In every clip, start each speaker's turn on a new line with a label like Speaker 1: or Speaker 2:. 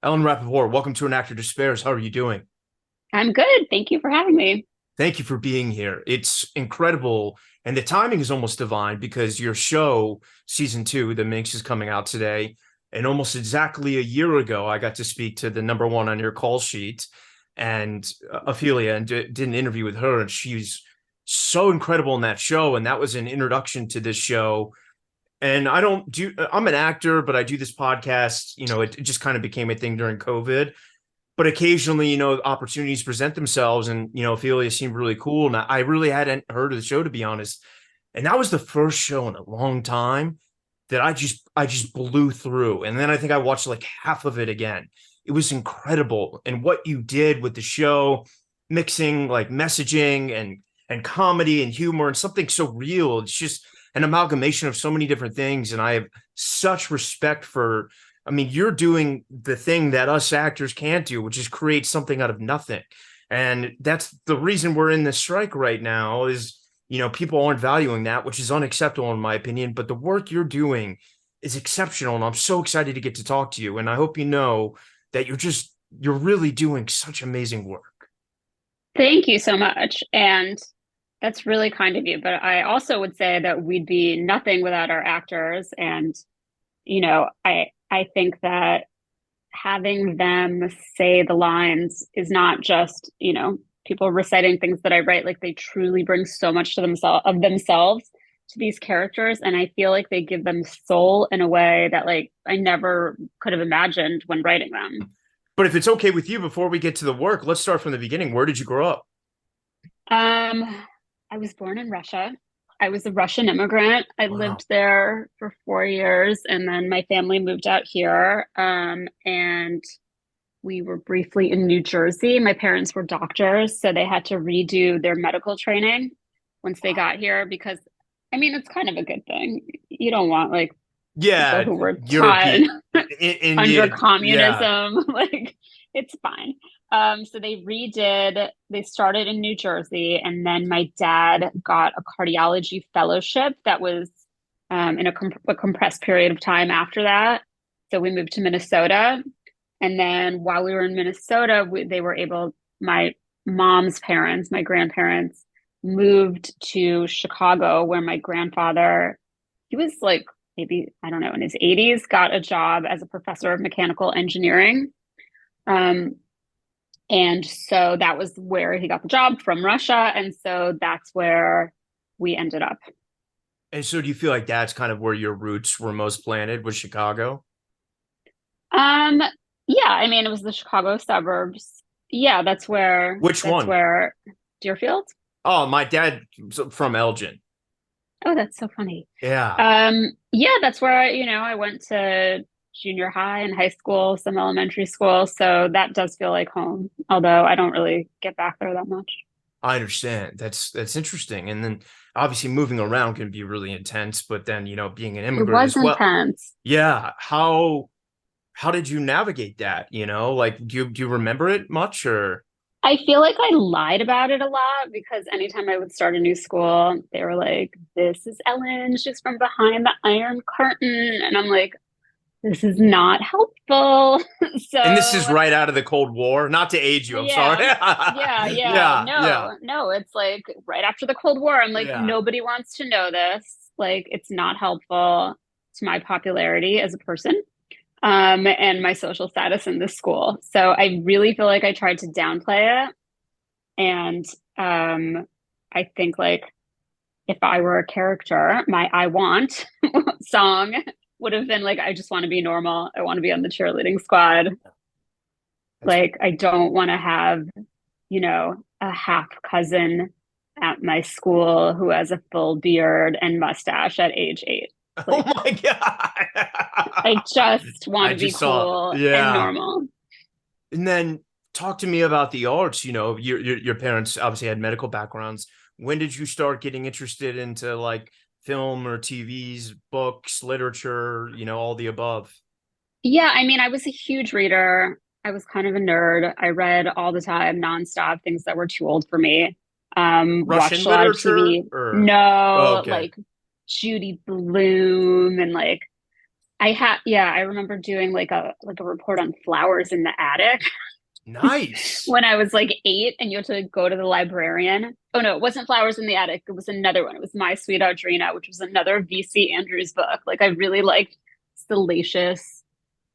Speaker 1: Ellen Rapoport, welcome to An Actor Despairs. How are you doing?
Speaker 2: I'm good. Thank you for having me.
Speaker 1: Thank you for being here. It's incredible. And the timing is almost divine because your show, season two, The Minx, is coming out today. And almost exactly a year ago, I got to speak to the number one on your call sheet and Ophelia and did an interview with her. And she's so incredible in that show. And that was an introduction to this show. And I'm an actor, but I do this podcast. It just kind of became a thing during COVID, but occasionally, opportunities present themselves, and Ophelia seemed really cool, and I really hadn't heard of the show, to be honest. And that was the first show in a long time that I just blew through, and then I think I watched like half of it again. It was incredible, and what you did with the show, mixing like messaging and comedy and humor and something so real. It's just an amalgamation of so many different things, and I have such respect for. I mean, you're doing the thing that us actors can't do, which is create something out of nothing. And that's the reason we're in this strike right now is, people aren't valuing that, which is unacceptable in my opinion. But the work you're doing is exceptional. And I'm so excited to get to talk to you. And I hope you know that you're really doing such amazing work.
Speaker 2: Thank you so much. And that's really kind of you. But I also would say that we'd be nothing without our actors. And, I think that having them say the lines is not just, people reciting things that I write. Like they truly bring so much to themselves to these characters. And I feel like they give them soul in a way that like I never could have imagined when writing them.
Speaker 1: But if it's okay with you, before we get to the work, let's start from the beginning. Where did you grow up?
Speaker 2: I was born in Russia. I was a Russian immigrant. I
Speaker 1: Wow.
Speaker 2: lived there for 4 years, and then my family moved out here. And we were briefly in New Jersey. My parents were doctors, so they had to redo their medical training once they
Speaker 1: Wow.
Speaker 2: got here because, I mean, it's kind of a good thing. You don't want like people
Speaker 1: Yeah,
Speaker 2: who were taught
Speaker 1: European,
Speaker 2: under
Speaker 1: Indian. Yeah.
Speaker 2: communism. Like it's fine. So they started in New Jersey, and then my dad got a cardiology fellowship that was in a compressed period of time after that. So we moved to Minnesota. And then while we were in Minnesota, they were able, my mom's parents, my grandparents, moved to Chicago, where my grandfather, he was like maybe, I don't know, in his 80s, got a job as a professor of mechanical engineering. Um, and so that was where he got the job from Russia. And so that's where we ended up.
Speaker 1: And so do you feel like that's kind of where your roots were most planted, was Chicago?
Speaker 2: Um, yeah, I mean, it was the Chicago suburbs. Yeah,
Speaker 1: Which
Speaker 2: that's
Speaker 1: one?
Speaker 2: where Deerfield.
Speaker 1: Oh, my dad from Elgin.
Speaker 2: Oh, that's so funny.
Speaker 1: Yeah.
Speaker 2: Yeah, that's where I went to junior high and high school, some elementary school. So that does feel like home, although I don't really get back there that much.
Speaker 1: I understand. That's interesting. And then obviously moving around can be really intense, but then, being an
Speaker 2: It
Speaker 1: immigrant
Speaker 2: was
Speaker 1: as well.
Speaker 2: intense.
Speaker 1: Yeah. How did you navigate that? Like do you remember it much or
Speaker 2: I feel like I lied about it a lot because anytime I would start a new school, they were like, "This is Ellen. She's from behind the Iron Curtain." And I'm like, "This is not helpful."
Speaker 1: and this is
Speaker 2: So
Speaker 1: right out of the Cold War. Not to age you, I'm sorry.
Speaker 2: yeah. Yeah.
Speaker 1: Yeah, yeah,
Speaker 2: No, it's like right after the Cold War. I'm like,
Speaker 1: yeah.
Speaker 2: nobody wants to know this. Like, it's not helpful to my popularity as a person, and my social status in this school. So I really feel like I tried to downplay it. And I think like if I were a character, my I want song would have been like, I just want to be normal. I want to be on the cheerleading squad.
Speaker 1: That's
Speaker 2: Like, I don't want to have a half cousin at my school who has a full beard and mustache at age 8.
Speaker 1: oh
Speaker 2: Like,
Speaker 1: my
Speaker 2: I
Speaker 1: God.
Speaker 2: just want
Speaker 1: I
Speaker 2: to be
Speaker 1: just saw,
Speaker 2: cool and
Speaker 1: yeah.
Speaker 2: normal.
Speaker 1: And then talk to me about the arts. Your parents obviously had medical backgrounds. When did you start getting interested into like film or TVs, books, literature, all the above?
Speaker 2: Yeah, I mean, I was a huge reader. I was kind of a nerd. I read all the time, nonstop, things that were too old for me.
Speaker 1: Russian
Speaker 2: Watched a lot of
Speaker 1: literature
Speaker 2: TV.
Speaker 1: or oh,
Speaker 2: No,
Speaker 1: okay.
Speaker 2: like Judy Blume and like I remember doing like a report on flowers in the attic
Speaker 1: Nice.
Speaker 2: when I was like 8, and you had to go to the librarian. Oh no, it wasn't Flowers in the Attic. It was another one. It was My Sweet Audrina, which was another VC Andrews book. Like I really liked salacious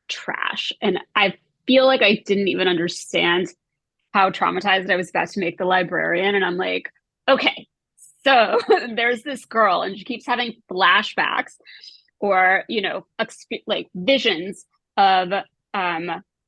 Speaker 2: trash. And I feel like I didn't even understand how traumatized I was about to make the librarian. And I'm like, okay, so there's this girl and she keeps having flashbacks or, like visions of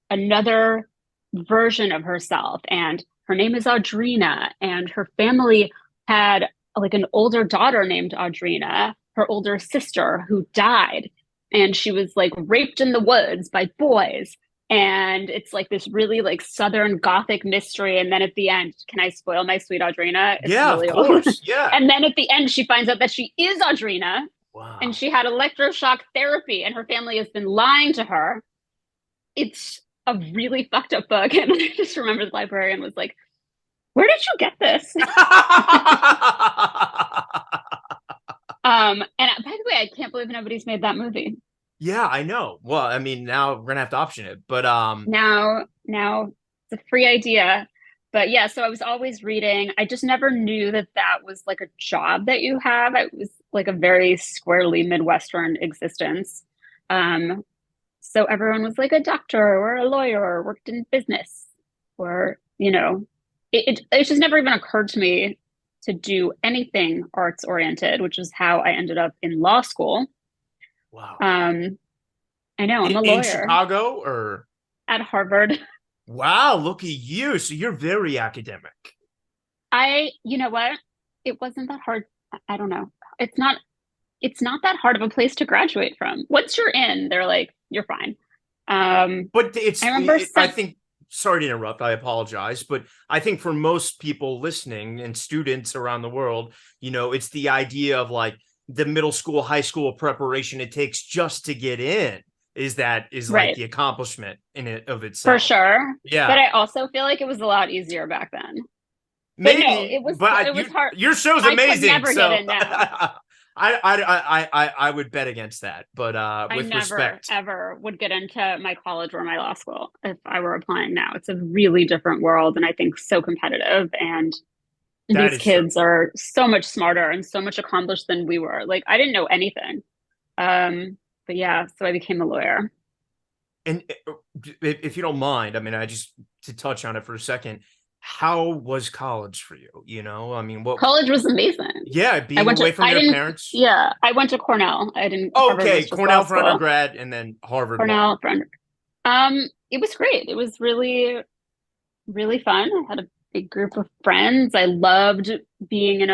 Speaker 2: another version of herself. And her name is Audrina, and her family had like an older daughter named Audrina, her older sister who died. And she was like raped in the woods by boys. And it's like this really like Southern Gothic mystery. And then at the end, can I spoil My Sweet Audrina? It's
Speaker 1: Yeah, of
Speaker 2: really old.
Speaker 1: course. Yeah.
Speaker 2: And then at the end, she finds out that she is Audrina and
Speaker 1: Wow.
Speaker 2: she had electroshock therapy and her family has been lying to her. It's a really fucked up book. And I just remember the librarian was like, where did you get this? And by the way, I can't believe nobody's made that movie.
Speaker 1: Yeah, I know. Well, I mean, now we're gonna have to option it, but
Speaker 2: Now it's a free idea. But yeah, so I was always reading. I just never knew that that was like a job that you have. It was like a very squarely Midwestern existence. Um, so everyone was like a doctor or a lawyer or worked in business or, it just never even occurred to me to do anything arts oriented, which is how I ended up in law school.
Speaker 1: wow.
Speaker 2: Um, I know I'm a
Speaker 1: In
Speaker 2: lawyer
Speaker 1: Chicago or
Speaker 2: at Harvard.
Speaker 1: wow, look at you. So you're very academic.
Speaker 2: You know what? It wasn't that hard. I don't know. It's not that hard of a place to graduate from. Once you're in, they're like, you're fine.
Speaker 1: But
Speaker 2: I remember
Speaker 1: I
Speaker 2: some,
Speaker 1: think, sorry to interrupt, I apologize, but I think for most people listening and students around the world, it's the idea of like the middle school, high school preparation it takes just to get in is like
Speaker 2: right,
Speaker 1: the accomplishment in it of
Speaker 2: for
Speaker 1: itself.
Speaker 2: sure. But
Speaker 1: Yeah.
Speaker 2: I also feel like it was a lot easier back then. But no,
Speaker 1: Maybe,
Speaker 2: it was
Speaker 1: but
Speaker 2: it was hard.
Speaker 1: your show's
Speaker 2: I could
Speaker 1: amazing,
Speaker 2: never get
Speaker 1: so
Speaker 2: in now.
Speaker 1: I would bet against that, but
Speaker 2: I
Speaker 1: with
Speaker 2: never
Speaker 1: respect,
Speaker 2: ever would get into my college or my law school if I were applying now. It's a really different world and I think so competitive and
Speaker 1: that
Speaker 2: these
Speaker 1: is true.
Speaker 2: kids are so much smarter and so much accomplished than we were. Like I didn't know anything. But yeah, so I became a lawyer.
Speaker 1: And if you don't mind, I mean, I just to touch on it for a second, how was college for you? I mean, what?
Speaker 2: College was amazing.
Speaker 1: Yeah, being away from
Speaker 2: I
Speaker 1: your
Speaker 2: didn't,
Speaker 1: parents.
Speaker 2: yeah, I went to Cornell. I didn't, Harvard
Speaker 1: Okay,
Speaker 2: was just law
Speaker 1: Cornell for
Speaker 2: school.
Speaker 1: undergrad, and then Harvard Law.
Speaker 2: Cornell, friend. It was great. It was really, really fun. I had a big group of friends. I loved being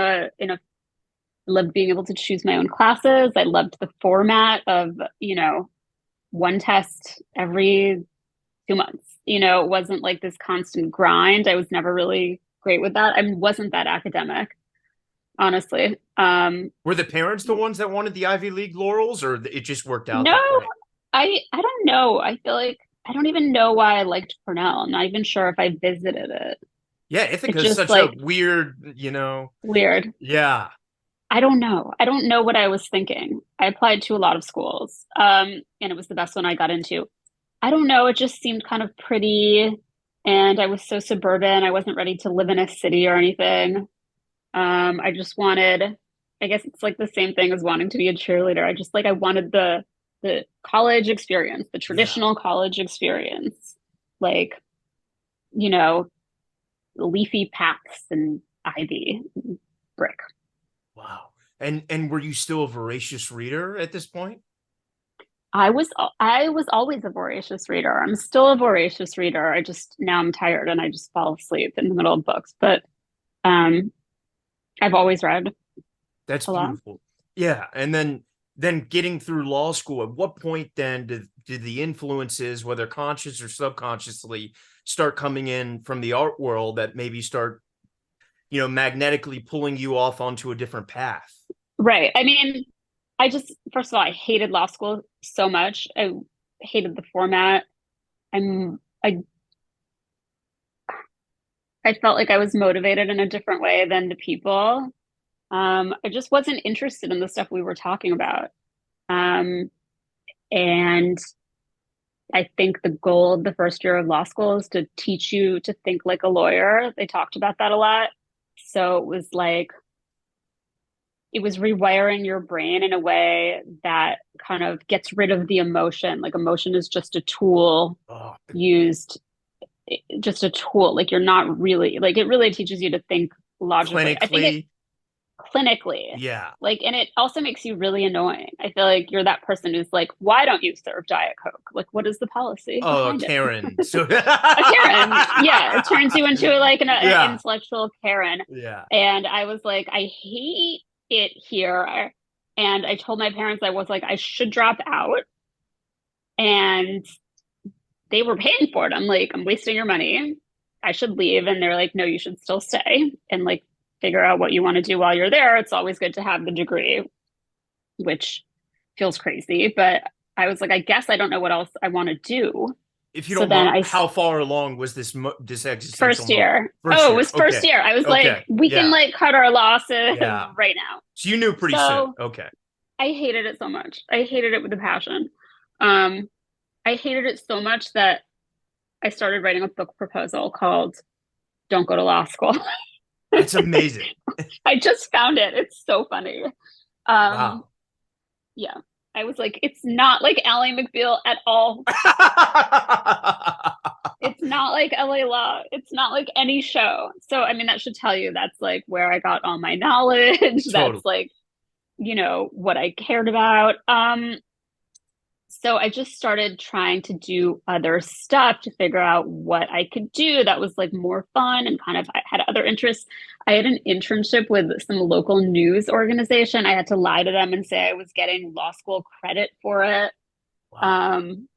Speaker 2: loved being able to choose my own classes. I loved the format of, one test every 2 months. It wasn't like this constant grind. I was never really great with that. I wasn't that academic, honestly.
Speaker 1: Were the parents the ones that wanted the Ivy League laurels, or it just worked out
Speaker 2: No,
Speaker 1: that way?
Speaker 2: I don't know. I feel like I don't even know why I liked Cornell. I'm not even sure if I visited it.
Speaker 1: Yeah,
Speaker 2: It's
Speaker 1: Ithaca is
Speaker 2: just
Speaker 1: such a
Speaker 2: like
Speaker 1: weird.
Speaker 2: weird.
Speaker 1: Yeah,
Speaker 2: I don't know. I don't know what I was thinking. I applied to a lot of schools, and it was the best one I got into. I don't know. It just seemed kind of pretty, and I was so suburban. I wasn't ready to live in a city or anything. I just wanted, I guess it's like the same thing as wanting to be a cheerleader. I wanted the college experience, the
Speaker 1: yeah.
Speaker 2: traditional college experience, like, you know, leafy paths and ivy, brick.
Speaker 1: Wow. And were you still a voracious reader at this point?
Speaker 2: I was always a voracious reader. I'm still a voracious reader. I just now I'm tired and I just fall asleep in the middle of books. But um, I've always read
Speaker 1: That's
Speaker 2: a lot.
Speaker 1: beautiful. Yeah, and then getting through law school, at what point then did the influences, whether conscious or subconsciously, start coming in from the art world that maybe start, magnetically pulling you off onto a different path?
Speaker 2: Right. I mean, I just first of all, I hated law school so much. I hated the format. I'm I felt like I was motivated in a different way than the people. I just wasn't interested in the stuff we were talking about. Um, And I think the goal of the first year of law school is to teach you to think like a lawyer. They talked about that a lot. So it was like, it was rewiring your brain in a way that kind of gets rid of the emotion. Like emotion is just a tool
Speaker 1: Oh,
Speaker 2: used, just a tool. Like you're not really, like it really teaches you to think logically. I think it
Speaker 1: clinically,
Speaker 2: clinically,
Speaker 1: yeah.
Speaker 2: like, and it also makes you really annoying. I feel like you're that person who's like, why don't you serve Diet Coke? Like, what is the policy
Speaker 1: Oh,
Speaker 2: behind it?
Speaker 1: Karen. So
Speaker 2: A Karen. Yeah, it turns you into like an
Speaker 1: yeah,
Speaker 2: intellectual Karen.
Speaker 1: yeah.
Speaker 2: And I was like, I hate it here. And I told my parents, I was like, I should drop out. And they were paying for it. I'm like, I'm wasting your money. I should leave. And they're like, no, you should still stay and like figure out what you want to do while you're there. It's always good to have the degree, which feels crazy. But I was like, I guess I don't know what else I want to do.
Speaker 1: If you
Speaker 2: So
Speaker 1: don't
Speaker 2: then
Speaker 1: mind,
Speaker 2: I
Speaker 1: how far along was this existential
Speaker 2: first
Speaker 1: moment?
Speaker 2: year.
Speaker 1: First
Speaker 2: Oh, it
Speaker 1: year.
Speaker 2: was first
Speaker 1: Okay.
Speaker 2: year. I was like,
Speaker 1: Okay.
Speaker 2: we can
Speaker 1: Yeah.
Speaker 2: like cut our losses
Speaker 1: Yeah.
Speaker 2: right now.
Speaker 1: So you knew pretty soon.
Speaker 2: So
Speaker 1: Okay.
Speaker 2: I hated it so much. I hated it with a passion. Um, I hated it so much that I started writing a book proposal called Don't Go to Law School.
Speaker 1: That's amazing.
Speaker 2: I just found it. It's so funny. Um,
Speaker 1: Wow.
Speaker 2: yeah. I was like, it's not like Ally McBeal at all. It's not like LA Law. It's not like any show. So, I mean, that should tell you that's like where I got all my knowledge.
Speaker 1: Totally.
Speaker 2: That's like, what I cared about. So I just started trying to do other stuff to figure out what I could do that was like more fun and kind of I had other interests. I had an internship with some local news organization. I had to lie to them and say I was getting law school credit for it.
Speaker 1: Wow.
Speaker 2: Um,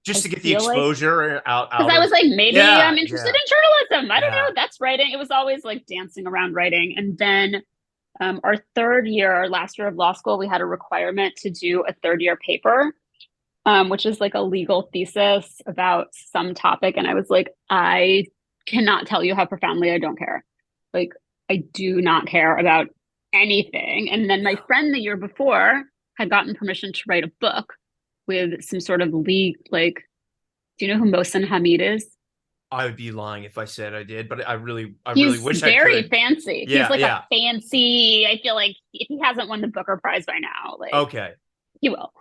Speaker 1: Just
Speaker 2: I
Speaker 1: to get the
Speaker 2: feel like
Speaker 1: exposure
Speaker 2: because
Speaker 1: out
Speaker 2: I
Speaker 1: of
Speaker 2: was like, maybe
Speaker 1: yeah,
Speaker 2: I'm interested
Speaker 1: yeah,
Speaker 2: in journalism. I don't
Speaker 1: yeah.
Speaker 2: know. That's writing. It was always like dancing around writing. And then our third year, our last year of law school, we had a requirement to do a third year paper, which is like a legal thesis about some topic. And I was like, I cannot tell you how profoundly I don't care. Like, I do not care about anything. And then my
Speaker 1: Yeah.
Speaker 2: friend the year before had gotten permission to write a book with some sort of league, like, do you know who Mohsen Hamid is?
Speaker 1: I would be lying if I said I did, but I really
Speaker 2: He's
Speaker 1: wish I
Speaker 2: very
Speaker 1: could.
Speaker 2: fancy. He's
Speaker 1: Yeah,
Speaker 2: like a
Speaker 1: yeah.
Speaker 2: fancy, I feel like if he hasn't won the Booker Prize by now, like
Speaker 1: Okay.
Speaker 2: he will.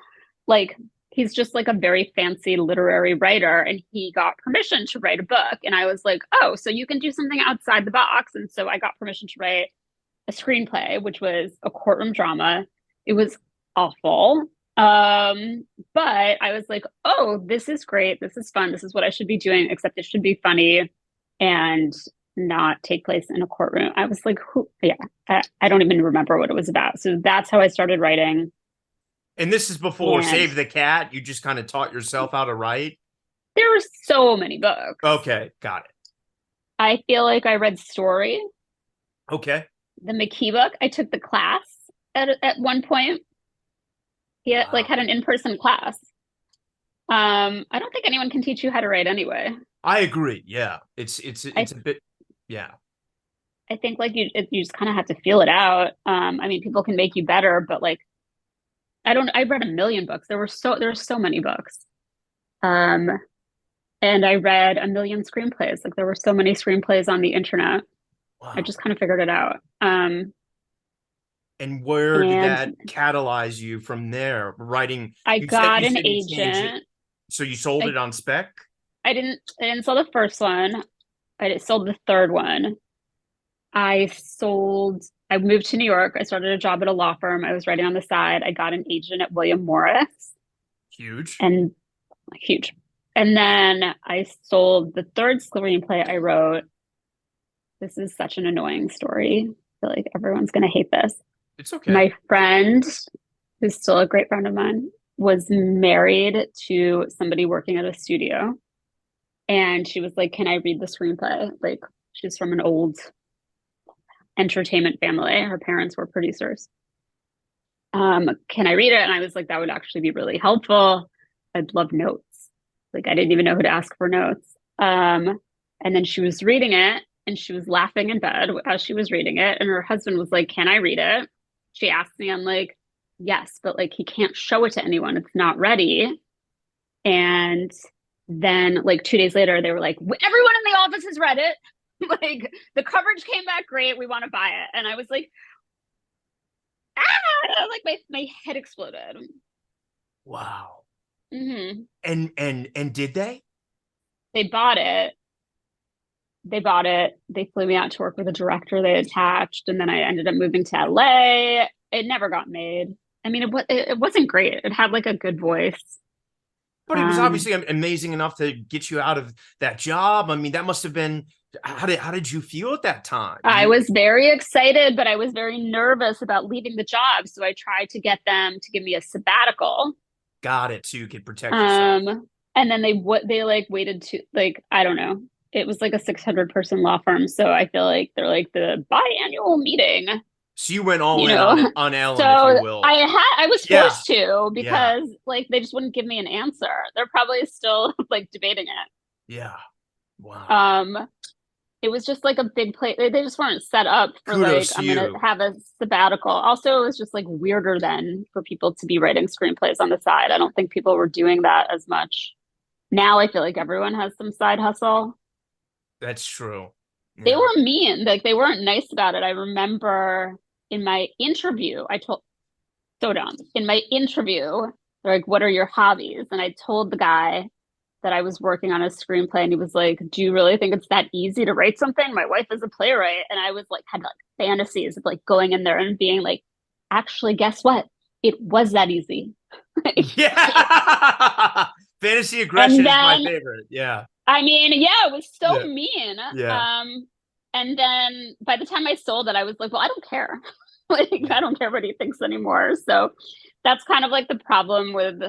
Speaker 2: Like he's just like a very fancy literary writer and he got permission to write a book. And I was like, oh, so you can do something outside the box. And so I got permission to write a screenplay, which was a courtroom drama. It was awful. But I was like, oh, this is great. This is fun. This is what I should be doing, except it should be funny and not take place in a courtroom. I was like, yeah, I don't even remember what it was about. So that's how I started writing.
Speaker 1: And this is before
Speaker 2: And
Speaker 1: Save the Cat. You just kind of taught yourself how to write.
Speaker 2: there were so many books.
Speaker 1: Okay, got it.
Speaker 2: I feel like I read Story,
Speaker 1: Okay.
Speaker 2: the McKee book. I took the class at one point. He had, like
Speaker 1: Wow.
Speaker 2: had an in-person class. I don't think anyone can teach you how to write anyway.
Speaker 1: I agree. Yeah.
Speaker 2: I
Speaker 1: It's a bit yeah.
Speaker 2: I think like you just kind of have to feel it out. I mean, people can make you better, but like I read a million books. There were so many books. Um, and I read a million screenplays. Like there were so many screenplays on the internet. I
Speaker 1: Wow.
Speaker 2: just kind of figured it out.
Speaker 1: And where did
Speaker 2: And
Speaker 1: that catalyze you from there? Writing,
Speaker 2: I
Speaker 1: you
Speaker 2: got an
Speaker 1: said you changed it.
Speaker 2: agent.
Speaker 1: So you sold
Speaker 2: I
Speaker 1: it on spec?
Speaker 2: I didn't sell the first one. I sold the third one. I moved to New York. I started a job at a law firm. I was writing on the side. I got an agent at William Morris
Speaker 1: Huge.
Speaker 2: and huge. And then I sold the third screenplay I wrote. This is such an annoying story. I feel like everyone's going to hate this.
Speaker 1: It's okay.
Speaker 2: My friend, who's still a great friend of mine, was married to somebody working at a studio. And she was like, can I read the screenplay? Like, she's from an old entertainment family. Her parents were producers. Can I read it? And I was like, that would actually be really helpful. I'd love notes. Like, I didn't even know who to ask for notes. And then she was reading it and she was laughing in bed as she was reading it. And her husband was like, can I read it? She asked me, I'm like, yes, but like he can't show it to anyone. It's not ready. And then like 2 days later, they were like, everyone in the office has read it. Like the coverage came back great. We want to buy it. And I was like, like my head exploded.
Speaker 1: Wow.
Speaker 2: Hmm.
Speaker 1: And did they?
Speaker 2: They bought it. They bought it. They flew me out to work with a director they attached, and then I ended up moving to LA. It never got made. I mean, it wasn't great. It had like a good voice.
Speaker 1: But it was
Speaker 2: Um,
Speaker 1: obviously amazing enough to get you out of that job. I mean, that must have been, how did you feel at that time?
Speaker 2: I was very excited, but I was very nervous about leaving the job. So I tried to get them to give me a sabbatical.
Speaker 1: Got it, so you could protect yourself.
Speaker 2: And then they like waited to like, I don't know. It was like a 600 person law firm. So I feel like they're like the biannual meeting,
Speaker 1: So you went all
Speaker 2: you
Speaker 1: in on
Speaker 2: know.
Speaker 1: it, on
Speaker 2: So
Speaker 1: Ellen, if you will.
Speaker 2: I was
Speaker 1: Yeah,
Speaker 2: forced to
Speaker 1: yeah,
Speaker 2: because like they just wouldn't give me an answer. They're probably still like debating it.
Speaker 1: yeah. Wow.
Speaker 2: Um, it was just like a big play. They just weren't set up for like
Speaker 1: Kudos to
Speaker 2: I'm gonna
Speaker 1: you.
Speaker 2: have a sabbatical. Also, it was just like weirder then for people to be writing screenplays on the side. I don't think people were doing that as much. Now I feel like everyone has some side hustle.
Speaker 1: That's true.
Speaker 2: They
Speaker 1: Yeah.
Speaker 2: were mean, like they weren't nice about it. I remember in my interview, I told so dumb. In my interview, they're like, "What are your hobbies?" And I told the guy that I was working on a screenplay, and he was like, "Do you really think it's that easy to write something? My wife is a playwright." And I was like, had like fantasies of like going in there and being like, "Actually, guess what? It was that easy."
Speaker 1: Yeah. Fantasy
Speaker 2: And
Speaker 1: aggression is my
Speaker 2: then,
Speaker 1: favorite. Yeah.
Speaker 2: I mean, yeah, it was so
Speaker 1: Yeah.
Speaker 2: mean.
Speaker 1: Yeah.
Speaker 2: And then by the time I sold it, I was like, "Well, I don't care." Like, I
Speaker 1: Yeah.
Speaker 2: don't care what he thinks anymore. So that's kind of like the problem with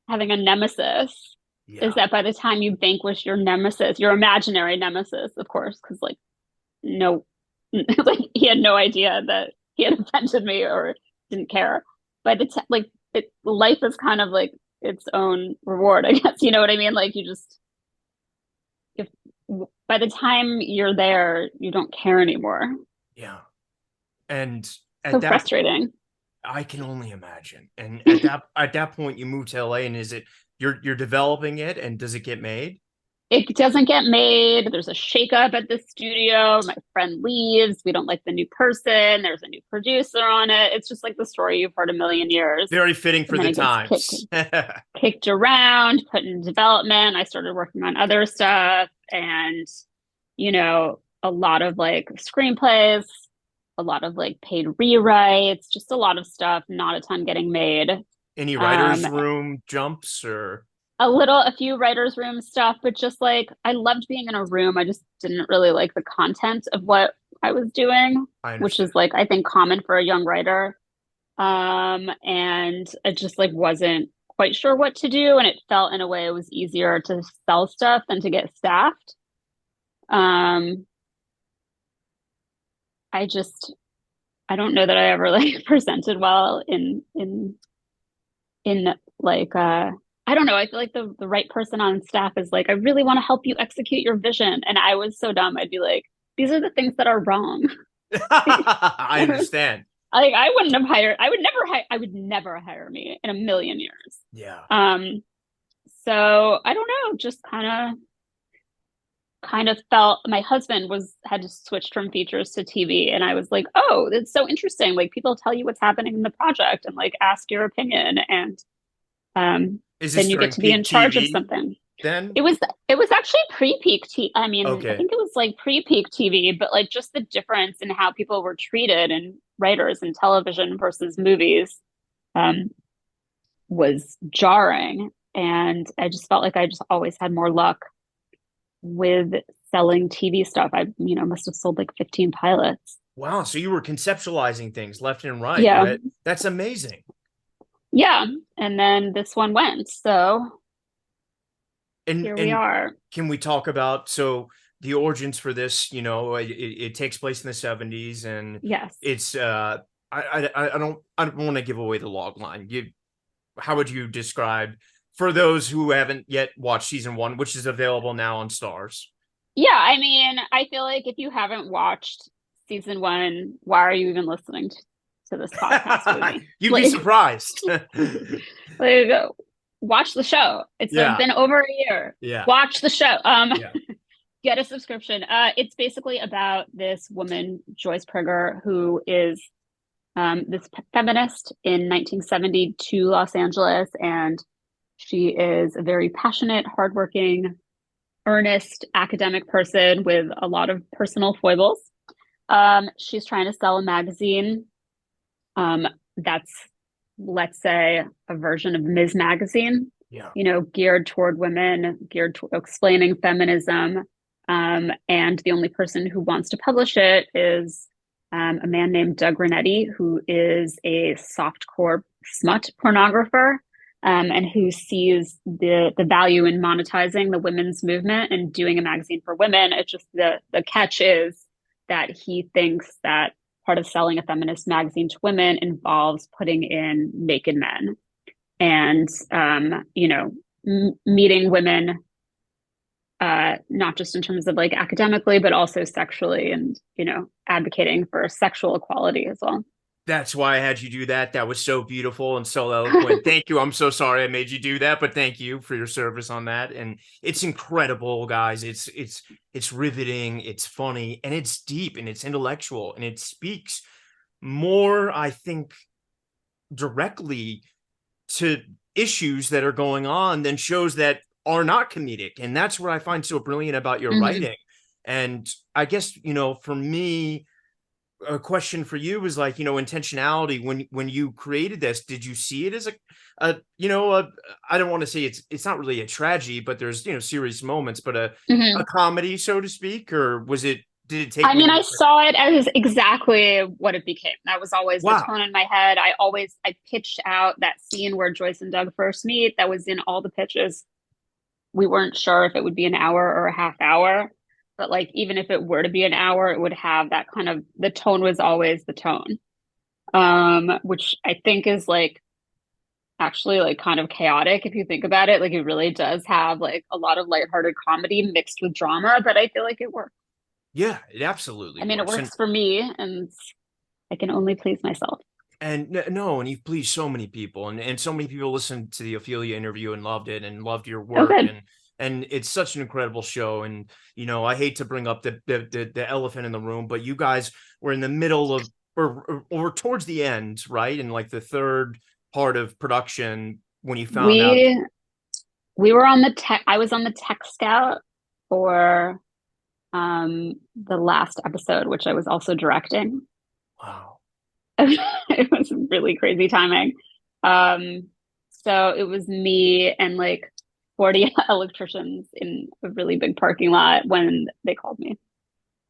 Speaker 2: having a nemesis is
Speaker 1: Yeah.
Speaker 2: that by the time you vanquish your nemesis, your imaginary nemesis, of course, because like no, like he had no idea that he had offended me or didn't care. By the time, like life is kind of like its own reward, I guess. You know what I mean? Like you just if by the time you're there, you don't care anymore.
Speaker 1: Yeah. And at
Speaker 2: So
Speaker 1: that,
Speaker 2: frustrating.
Speaker 1: I can only imagine. And at that point, you move to LA, and is it you're developing it, and does it get made?
Speaker 2: It doesn't get made. There's a shakeup at the studio. My friend leaves. We don't like the new person. There's a new producer on it. It's just like the story you've heard a million years.
Speaker 1: Very fitting
Speaker 2: And
Speaker 1: for
Speaker 2: then
Speaker 1: the
Speaker 2: it gets kicked
Speaker 1: times.
Speaker 2: kicked around, put in development. I started working on other stuff and a lot of like screenplays, a lot of like paid rewrites, just a lot of stuff, not a ton getting made.
Speaker 1: Any
Speaker 2: Um,
Speaker 1: writers' room jumps or
Speaker 2: a few writers' room stuff, but just like I loved being in a room. I just didn't really like the content of what I was doing,
Speaker 1: I
Speaker 2: which
Speaker 1: understand.
Speaker 2: is like I think common for a young writer. And I just like wasn't quite sure what to do, and it felt in a way it was easier to sell stuff than to get staffed. Um, I just I don't know that I ever like presented well in like I don't know. I feel like the right person on staff is like, I really want to help you execute your vision. And I was so dumb. I'd be like, these are the things that are wrong.
Speaker 1: I
Speaker 2: Like
Speaker 1: understand.
Speaker 2: I wouldn't have hired, I would never hire me in a million years.
Speaker 1: Yeah.
Speaker 2: Um, so I don't know, just kind of felt my husband was had to switch from features to TV. And I was like, oh, it's so interesting. Like people tell you what's happening in the project and like ask your opinion. And um,
Speaker 1: Is this
Speaker 2: then you get
Speaker 1: during
Speaker 2: to be
Speaker 1: peak
Speaker 2: in charge of
Speaker 1: TV
Speaker 2: something.
Speaker 1: then?
Speaker 2: It was actually pre-peak TV. I mean, I
Speaker 1: Okay.
Speaker 2: think it was like pre-peak TV, but like just the difference in how people were treated and writers in television versus movies um, was jarring. And I just felt like I just always had more luck with selling TV stuff. I, must have sold like 15 pilots.
Speaker 1: Wow. So you were conceptualizing things left and right.
Speaker 2: Yeah.
Speaker 1: That's amazing.
Speaker 2: Yeah. And then this one went. So
Speaker 1: And
Speaker 2: here we
Speaker 1: and
Speaker 2: are.
Speaker 1: can we talk about the origins for this? It takes place in the 70s, and
Speaker 2: Yes.
Speaker 1: it's I don't want to give away the log line. How would you describe for those who haven't yet watched season one, which is available now on Stars?
Speaker 2: Yeah, I mean, I feel like if you haven't watched season one, why are you even listening to to this podcast with me.
Speaker 1: You'd be surprised.
Speaker 2: Like, watch the show. It's
Speaker 1: Yeah.
Speaker 2: been over a year.
Speaker 1: Yeah.
Speaker 2: Watch the show.
Speaker 1: Yeah.
Speaker 2: Get a subscription. It's basically about this woman, Joyce Prigger, who is this feminist in 1970 to Los Angeles, and she is a very passionate, hardworking, earnest academic person with a lot of personal foibles. She's trying to sell a magazine that's, let's say, a version of Ms. Magazine, geared toward women, geared to explaining feminism. And the only person who wants to publish it is a man named Doug Renetti, who is a softcore smut pornographer, and who sees the value in monetizing the women's movement and doing a magazine for women. It's just the catch is that he thinks that part of selling a feminist magazine to women involves putting in naked men and, meeting women, not just in terms of like academically, but also sexually and, advocating for sexual equality as well.
Speaker 1: That's why I had you do that. That was so beautiful and so eloquent. Thank you. I'm so sorry I made you do that, but thank you for your service on that. And it's incredible, guys. It's riveting, it's funny, and it's deep, and it's intellectual, and it speaks more, I think, directly to issues that are going on than shows that are not comedic. And that's what I find so brilliant about your writing. And I guess, for me, a question for you is like, intentionality. When you created this, did you see it as I don't want to say it's not really a tragedy, but there's, serious moments, but a comedy, so to speak, or did it take?
Speaker 2: I saw it as exactly what it became. That was always the tone in my head. I pitched out that scene where Joyce and Doug first meet. That was in all the pitches. We weren't sure if it would be an hour or a half hour. But like, even if it were to be an hour, it would have that kind of, the tone was always the tone, which I think is like actually like kind of chaotic if you think about it. Like it really does have like a lot of lighthearted comedy mixed with drama, but I feel like it works.
Speaker 1: Yeah, it absolutely
Speaker 2: works. It works for me, and I can only please myself.
Speaker 1: And you've pleased so many people, and so many people listened to the Ophelia interview and loved it and loved your work. And it's such an incredible show. And, I hate to bring up the elephant in the room, but you guys were in the middle of, or towards the end, right? In like the third part of production when you found out.
Speaker 2: We were on the tech. I was on the tech scout for the last episode, which I was also directing.
Speaker 1: Wow.
Speaker 2: It was really crazy timing. So it was me and like 40 electricians in a really big parking lot when they called me.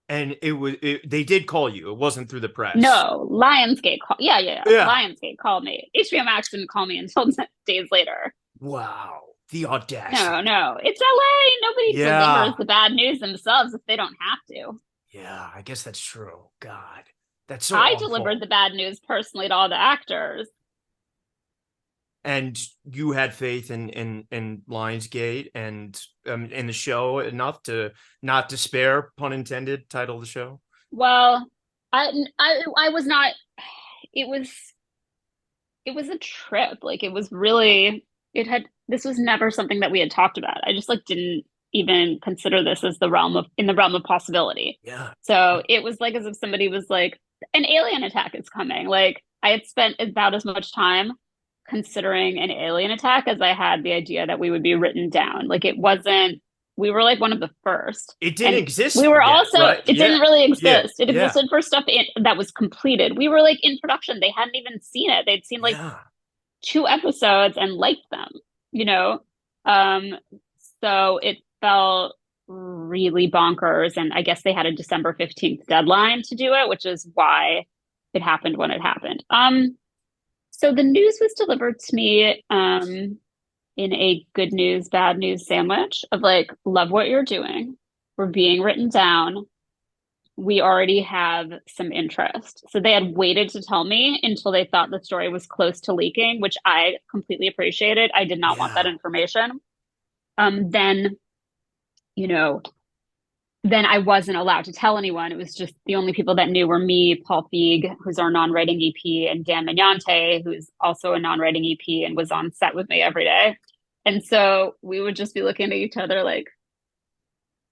Speaker 1: And they did call you. It wasn't through the press.
Speaker 2: No, Lionsgate called. Yeah. Lionsgate called me. HBO Max didn't call me until days later.
Speaker 1: Wow. The audacity.
Speaker 2: No. It's LA. Nobody delivers the bad news themselves if they don't have to.
Speaker 1: Yeah, I guess that's true. God, that's so
Speaker 2: I
Speaker 1: awful.
Speaker 2: delivered the bad news personally to all the actors.
Speaker 1: And you had faith in Lionsgate and in the show enough to not despair, pun intended, title of the show.
Speaker 2: Well, I was not. It was a trip. Like it was really. This was never something that we had talked about. I just like didn't even consider this as in the realm of possibility.
Speaker 1: Yeah.
Speaker 2: So it was like as if somebody was like, an alien attack is coming. Like I had spent about as much time considering an alien attack as I had the idea that we would be written down. Like it wasn't, we were like one of the first.
Speaker 1: It didn't exist.
Speaker 2: We were also, right? It didn't really exist.
Speaker 1: Yeah.
Speaker 2: It existed for stuff that was completed. We were like in production. They hadn't even seen it. They'd seen like 2 episodes and liked them, So it felt really bonkers. And I guess they had a December 15th deadline to do it, which is why it happened when it happened. So the news was delivered to me in a good news, bad news sandwich of like, love what you're doing. We're being written down. We already have some interest. So they had waited to tell me until they thought the story was close to leaking, which I completely appreciated. I did not want that information. Then, then I wasn't allowed to tell anyone. It was just the only people that knew were me, Paul Feig, who's our non-writing EP, and Dan Mignante, who's also a non-writing EP and was on set with me every day. And so we would just be looking at each other like,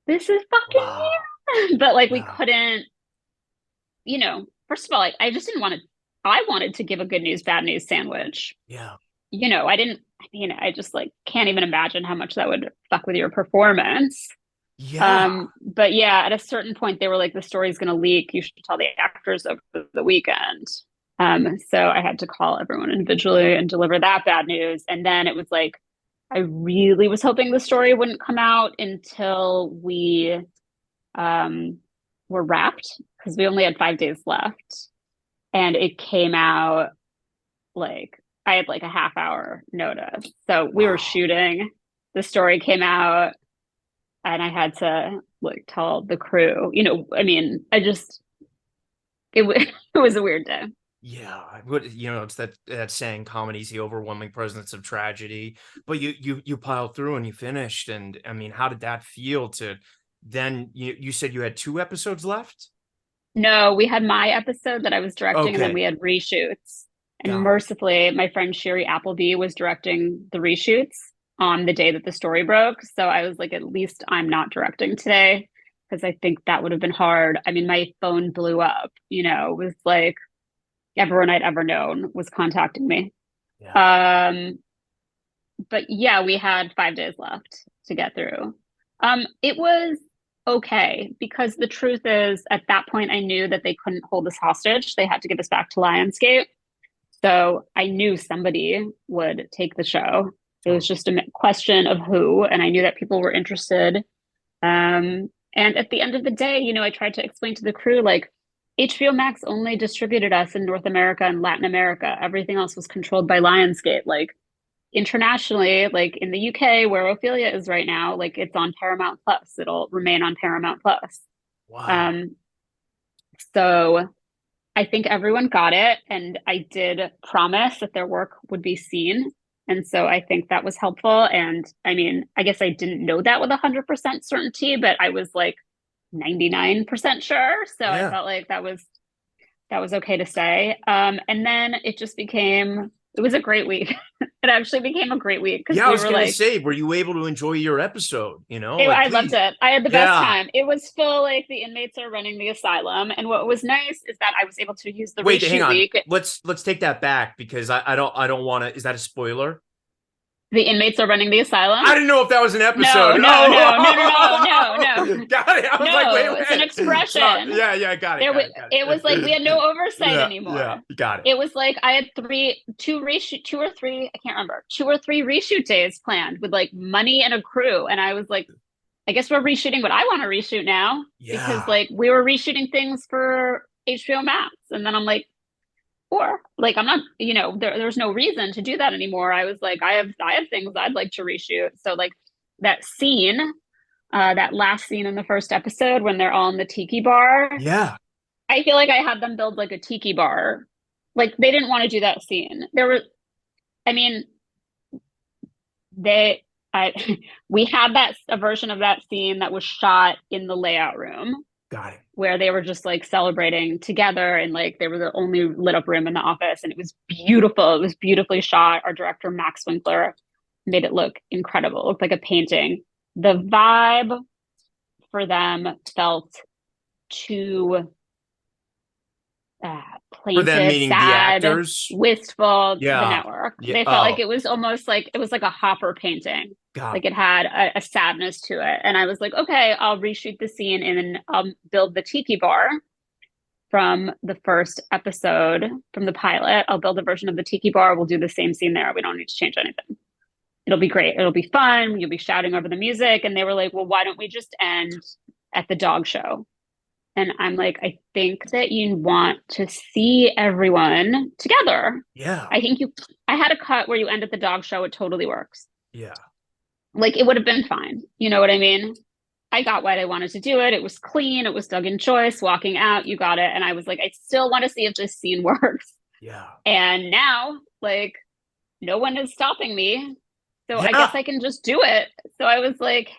Speaker 2: this is fucking
Speaker 1: Wow.
Speaker 2: weird. But like we
Speaker 1: Yeah.
Speaker 2: couldn't, first of all, like I just didn't want to, I wanted to give a good news, bad news sandwich.
Speaker 1: Yeah.
Speaker 2: I just like can't even imagine how much that would fuck with your performance.
Speaker 1: Yeah.
Speaker 2: But yeah, at a certain point, they were like, the story's going to leak. You should tell the actors over the weekend. So I had to call everyone individually and deliver that bad news. And then it was like, I really was hoping the story wouldn't come out until we were wrapped because we only had 5 days left. And it came out like I had like a half hour notice. So we were
Speaker 1: Wow.
Speaker 2: shooting. The story came out and I had to like tell the crew, I mean, it was a weird day.
Speaker 1: Yeah, it's that saying, comedy's the overwhelming presence of tragedy. But you piled through and you finished. And I mean, how did that feel to then you said you had 2 episodes left?
Speaker 2: No, we had my episode that I was directing, and then
Speaker 1: Okay,
Speaker 2: we had reshoots. And
Speaker 1: got it.
Speaker 2: mercifully, my friend Sherry Appleby was directing the reshoots on the day that the story broke. So I was like, at least I'm not directing today because I think that would have been hard. I mean, my phone blew up, it was like everyone I'd ever known was contacting me.
Speaker 1: Yeah.
Speaker 2: Um, but yeah, we had 5 days left to get through. It was okay because the truth is, at that point, I knew that they couldn't hold us hostage. They had to give us back to Lionsgate. So I knew somebody would take the show. It was
Speaker 1: Totally.
Speaker 2: just a question of who, and I knew that people were interested. And at the end of the day, I tried to explain to the crew like HBO Max only distributed us in North America and Latin America. Everything else was controlled by Lionsgate. Like internationally, like in the UK where Ophelia is right now, like it's on Paramount Plus. It'll remain on Paramount Plus.
Speaker 1: Wow.
Speaker 2: Um, so I think everyone got it, and I did promise that their work would be seen. And so I think that was helpful. And I mean, I guess I didn't know that with 100% certainty, but I was like 99% sure. So I
Speaker 1: Yeah.
Speaker 2: felt like that was okay to say. And then it was a great week. It actually became a great week because
Speaker 1: Yeah, I
Speaker 2: we
Speaker 1: was
Speaker 2: were
Speaker 1: gonna
Speaker 2: like,
Speaker 1: say, were you able to enjoy your episode? Like,
Speaker 2: I loved
Speaker 1: please.
Speaker 2: it. I had the best
Speaker 1: Yeah.
Speaker 2: time. It was full like the inmates are running the asylum. And what was nice is that I was able to use the
Speaker 1: Wait, hang
Speaker 2: reshoot
Speaker 1: on.
Speaker 2: week.
Speaker 1: Let's take that back because I don't want to. Is that a spoiler?
Speaker 2: The inmates are running the asylum.
Speaker 1: I didn't know if that was an
Speaker 2: No,
Speaker 1: episode.
Speaker 2: no, no, no, no, no, no, no.
Speaker 1: Got it. I was like, wait
Speaker 2: No,
Speaker 1: a
Speaker 2: it's an
Speaker 1: minute. Sorry.
Speaker 2: expression.
Speaker 1: Yeah, yeah, got it,
Speaker 2: There
Speaker 1: got
Speaker 2: was
Speaker 1: it, got
Speaker 2: it was like we had no
Speaker 1: it.
Speaker 2: oversight
Speaker 1: Yeah, yeah,
Speaker 2: anymore.
Speaker 1: got it.
Speaker 2: It was like I had two or three, I can't remember, 2 or 3 reshoot days planned with like money and a crew. And I was like, I guess we're reshooting what I want to reshoot now because
Speaker 1: Yeah,
Speaker 2: like we were reshooting things for HBO Max. And then I'm like, or like I'm not, there's no reason to do that anymore. I was like, I have things I'd like to reshoot. So like that scene, that last scene in the first episode when they're all in the tiki bar,
Speaker 1: yeah.
Speaker 2: I feel like I had them build like a tiki bar. Like they didn't want to do that scene. I mean, they, I, we had a version of that scene that was shot in the layout room
Speaker 1: Got it.
Speaker 2: where they were just like celebrating together and like they were the only lit up room in the office and it was beautiful. It was beautifully shot. Our director Max Winkler made it look incredible. It looked like a painting. The vibe for them felt too
Speaker 1: For them,
Speaker 2: plaintive,
Speaker 1: meaning the
Speaker 2: sad,
Speaker 1: actors.
Speaker 2: wistful. The
Speaker 1: Yeah,
Speaker 2: network.
Speaker 1: yeah.
Speaker 2: They felt like
Speaker 1: Oh,
Speaker 2: it was almost like it was like a Hopper painting.
Speaker 1: got
Speaker 2: Like it had a sadness to it. And I was like, okay, I'll reshoot the scene and I'll build the tiki bar from the first episode, from the pilot. I'll build a version of the tiki bar. We'll do the same scene there. We don't need to change anything. It'll be great. It'll be fun. You'll be shouting over the music. And they were like, well, why don't we just end at the dog show? And I'm like, I think that you want to see everyone together.
Speaker 1: yeah,
Speaker 2: I had a cut where you end at the dog show. It totally works.
Speaker 1: yeah.
Speaker 2: Like it would have been fine. You know what I mean? I got why they wanted to do it. It was clean. It was Doug and Joyce walking out. You got it. And I was like, I still want to see if this scene works.
Speaker 1: Yeah.
Speaker 2: And now, like, no one is stopping me. So I guess
Speaker 1: Yeah.
Speaker 2: I can just do it. So I was like,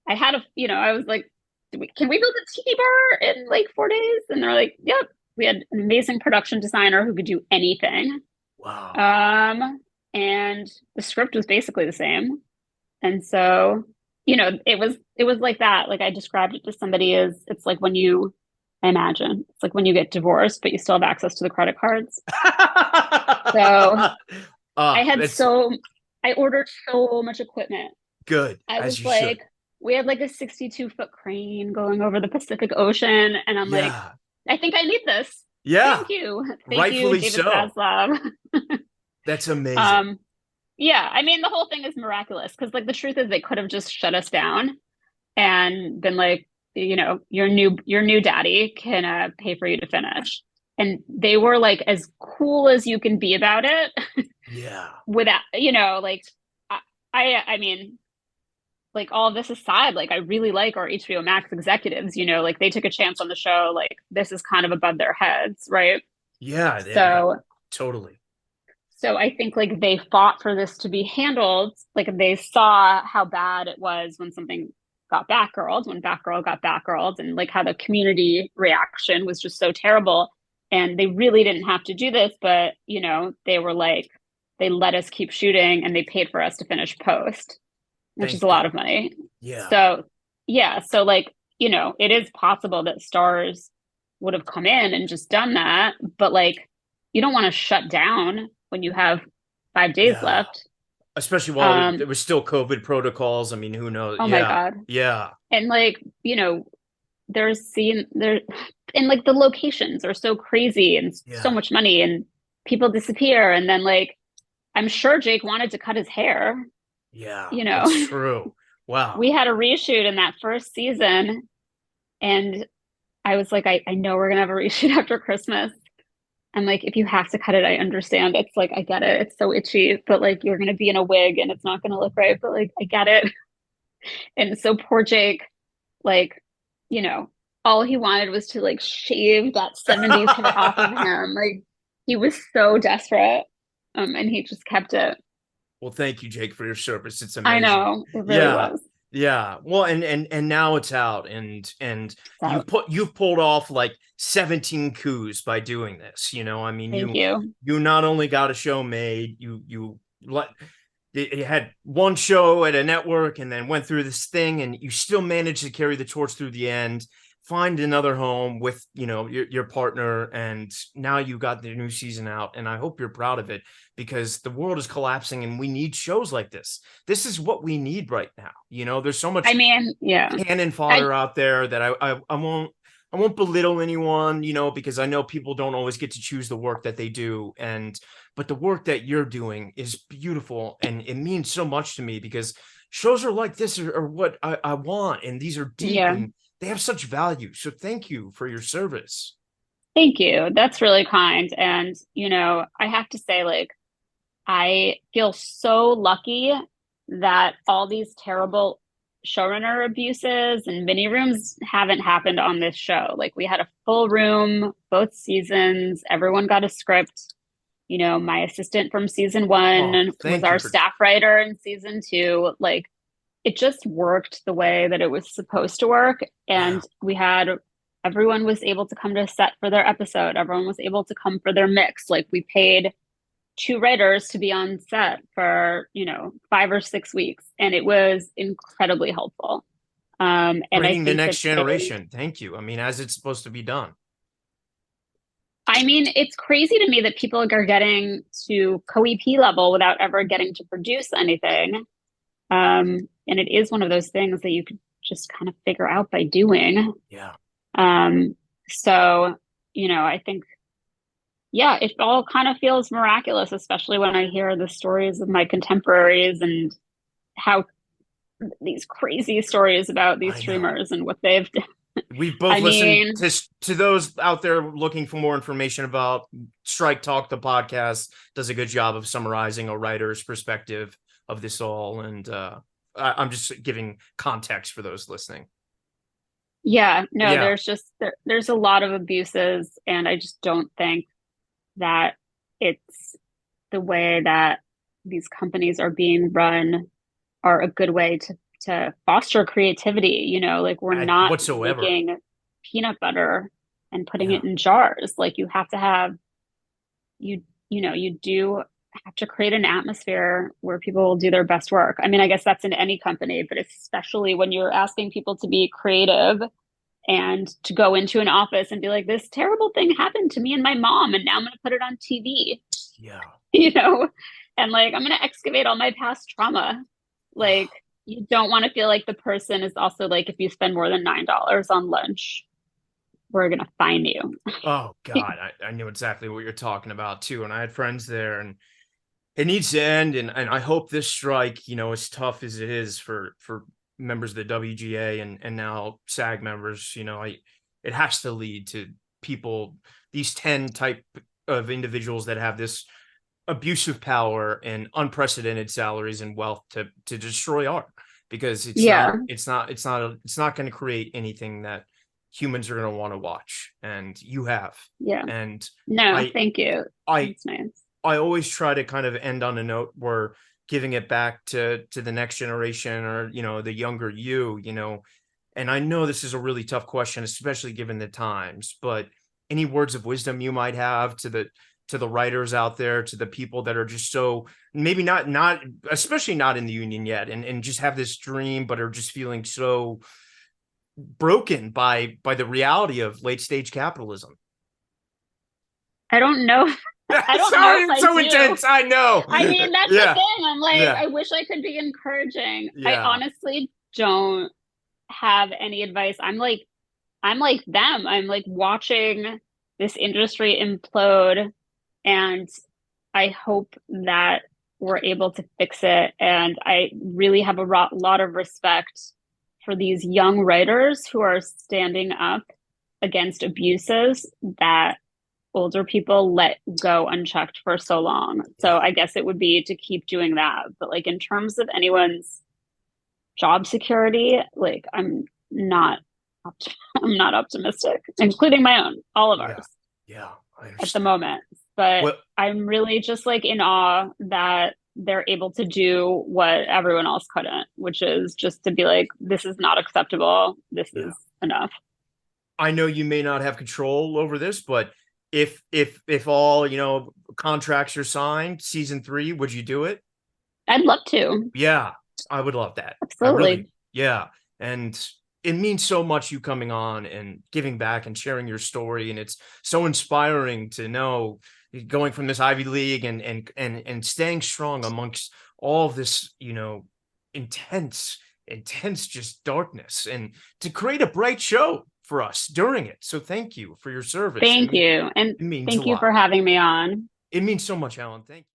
Speaker 2: I was like, can we build a tiki bar in like 4 days? And they're like, yep. We had an amazing production designer who could do anything.
Speaker 1: Wow.
Speaker 2: And the script was basically the same. And so, it was like that. Like I described it to somebody as it's like when you I imagine it's like when you get divorced, but you still have access to the credit cards. So I had
Speaker 1: That's
Speaker 2: so I ordered so much equipment.
Speaker 1: good,
Speaker 2: I
Speaker 1: as
Speaker 2: was
Speaker 1: you should.
Speaker 2: like, we had like a 62-foot crane going over the Pacific Ocean, and I'm like,
Speaker 1: Yeah.
Speaker 2: I think I need this.
Speaker 1: Yeah.
Speaker 2: Thank you. Thank you,
Speaker 1: Rightfully
Speaker 2: David
Speaker 1: so.
Speaker 2: Zaslav.
Speaker 1: That's amazing.
Speaker 2: Um, yeah, I mean the whole thing is miraculous because like the truth is they could have just shut us down and been like, your new daddy can pay for you to finish. And they were like as cool as you can be about it
Speaker 1: Yeah.
Speaker 2: without, like I I mean, like all of this aside, like I really like our HBO Max executives, like they took a chance on the show, like this is kind of above their heads, right?
Speaker 1: Yeah.
Speaker 2: So
Speaker 1: Totally.
Speaker 2: so I think like they fought for this to be handled. Like they saw how bad it was when something got Batgirled, when Batgirl got Batgirled, and like how the community reaction was just so terrible. And they really didn't have to do this, but they were like, they let us keep shooting and they paid for us to finish post, which is a
Speaker 1: Thank
Speaker 2: lot of
Speaker 1: God.
Speaker 2: money.
Speaker 1: Yeah.
Speaker 2: So yeah, so like, it is possible that stars would have come in and just done that, but like you don't want to shut down when you have 5 days
Speaker 1: Yeah.
Speaker 2: left.
Speaker 1: Especially while
Speaker 2: Um,
Speaker 1: there was still COVID protocols. I mean, who knows?
Speaker 2: oh my
Speaker 1: Yeah.
Speaker 2: God.
Speaker 1: Yeah.
Speaker 2: And like, there's scene there and like the locations are so crazy and so
Speaker 1: Yeah.
Speaker 2: much money and people disappear. And then like I'm sure Jake wanted to cut his hair,
Speaker 1: Yeah.
Speaker 2: you know.
Speaker 1: That's true.
Speaker 2: We
Speaker 1: Wow.
Speaker 2: had a reshoot in that first season and I was like, I know we're gonna have a reshoot after Christmas. I'm like, if you have to cut it, I understand. It's like, I get it. It's so itchy, but like, you're going to be in a wig and it's not going to look right. But like, I get it. And so poor Jake, like, you know, all he wanted was to like shave that 70s hair off of him. Like, he was so desperate. And he just kept it.
Speaker 1: Well, thank you, Jake, for your service. It's
Speaker 2: I
Speaker 1: amazing.
Speaker 2: know, it really
Speaker 1: Yeah.
Speaker 2: was.
Speaker 1: Yeah. Well, and now it's out, and
Speaker 2: So
Speaker 1: you've pulled off like 17 coups by doing this. I mean,
Speaker 2: thank you.
Speaker 1: you not only got a show made, you let you had one show at a network and then went through this thing, and you still managed to carry the torch through the end, find another home with your partner, and now you got the new season out, and I hope you're proud of it, because the world is collapsing and we need shows like this is what we need right now. There's so
Speaker 2: I
Speaker 1: much
Speaker 2: mean, yeah.
Speaker 1: cannon
Speaker 2: I
Speaker 1: fodder out there that I won't belittle anyone, because I know people don't always get to choose the work that they do, but the work that you're doing is beautiful and it means so much to me, because shows are like this are what I want, and these are deep
Speaker 2: yeah.
Speaker 1: and they have such value. So thank you for your service.
Speaker 2: Thank you. That's really kind. And, I have to say, like, I feel so lucky that all these terrible showrunner abuses and mini rooms haven't happened on this show. Like we had a full room both seasons. Everyone got a script. My assistant from season
Speaker 1: Oh,
Speaker 2: one was
Speaker 1: thank you
Speaker 2: our
Speaker 1: for
Speaker 2: staff writer in season two. Like it just worked the way that it was supposed to work.
Speaker 1: yeah.
Speaker 2: And everyone was able to come to set for their episode. Everyone was able to come for their mix. Like we paid two writers to be on set for 5 or 6 weeks, and it was incredibly helpful. And I
Speaker 1: Training the
Speaker 2: think that
Speaker 1: next generation. Thank you. I mean, as it's supposed to be done.
Speaker 2: I mean, it's crazy to me that people are getting to co-EP level without ever getting to produce anything. And it is one of those things that you could just kind of figure out by doing.
Speaker 1: Yeah.
Speaker 2: Um, so, I think, yeah, it all kind of feels miraculous, especially when I hear the stories of my contemporaries and how these crazy stories about these
Speaker 1: I know.
Speaker 2: streamers and what they've done.
Speaker 1: We've both
Speaker 2: I
Speaker 1: listened
Speaker 2: mean,
Speaker 1: to those out there looking for more information about Strike Talk. The podcast does a good job of summarizing a writer's perspective of this all, and I'm just giving context for those listening.
Speaker 2: yeah, no,
Speaker 1: Yeah.
Speaker 2: there's a lot of abuses, and I just don't think that it's the way that these companies are being run are a good way to to foster creativity, you know, like we're not
Speaker 1: Whatsoever.
Speaker 2: making peanut butter and putting
Speaker 1: Yeah.
Speaker 2: it in jars. Like you have to have you know, you do have to create an atmosphere where people will do their best work. I mean, I guess that's in any company, but especially when you're asking people to be creative and to go into an office and be like, this terrible thing happened to me and my mom, and now I'm going to put it on TV,
Speaker 1: Yeah.
Speaker 2: you know, and like I'm going to excavate all my past trauma. Like, you don't want to feel like the person is also like, if you spend more than $9 on lunch, we're going to fine you.
Speaker 1: Oh God, I knew exactly what you're talking about too. And I had friends there, and it needs to end. And I hope this strike, as tough as it is for members of the WGA and now SAG members, it has to lead to people, these 10 type of individuals that have this abusive power and unprecedented salaries and wealth to destroy art, because
Speaker 2: Yeah.
Speaker 1: it's not going to create anything that humans are going to want to watch, and you have.
Speaker 2: Yeah.
Speaker 1: And
Speaker 2: No,
Speaker 1: I
Speaker 2: thank you.
Speaker 1: I
Speaker 2: That's nice.
Speaker 1: I always try to kind of end on a note where giving it back to the next generation, or the younger you. And I know this is a really tough question, especially given the times, but any words of wisdom you might have to the writers out there, to the people that are just so maybe not especially not in the union yet, and just have this dream but are just feeling so broken by the reality of late stage capitalism.
Speaker 2: I don't know. I don't know
Speaker 1: Sorry,
Speaker 2: if
Speaker 1: it's
Speaker 2: I
Speaker 1: so
Speaker 2: do.
Speaker 1: intense. I know.
Speaker 2: I mean, that's the
Speaker 1: Yeah,
Speaker 2: thing. I'm like,
Speaker 1: yeah,
Speaker 2: I wish I could be encouraging. I
Speaker 1: yeah,
Speaker 2: honestly don't have any advice. I'm like them. I'm like watching this industry implode, and I hope that we're able to fix it. And I really have a lot of respect for these young writers who are standing up against abuses that older people let go unchecked for so long. So
Speaker 1: yeah.
Speaker 2: I guess it would be to keep doing that. But like in terms of anyone's job security, like not I'm not optimistic, including my own, all of
Speaker 1: Yeah.
Speaker 2: ours
Speaker 1: Yeah. I
Speaker 2: at the
Speaker 1: understand.
Speaker 2: moment. But
Speaker 1: Well,
Speaker 2: I'm really just like in awe that they're able to do what everyone else couldn't, which is just to be like, this is not acceptable. This
Speaker 1: yeah.
Speaker 2: is enough.
Speaker 1: I know you may not have control over this, but if all, contracts are signed, season 3, would you do it?
Speaker 2: I'd love to.
Speaker 1: Yeah, I would love that. I really,
Speaker 2: Absolutely.
Speaker 1: yeah. And it means so much you coming on and giving back and sharing your story. And it's so inspiring to know, going from this Ivy League and staying strong amongst all of this, intense, intense just darkness, and to create a bright show for us during it. So thank you for your service.
Speaker 2: Thank you. And
Speaker 1: It means a
Speaker 2: thank you
Speaker 1: lot.
Speaker 2: for having me on.
Speaker 1: It means so much, Alan. Thank you.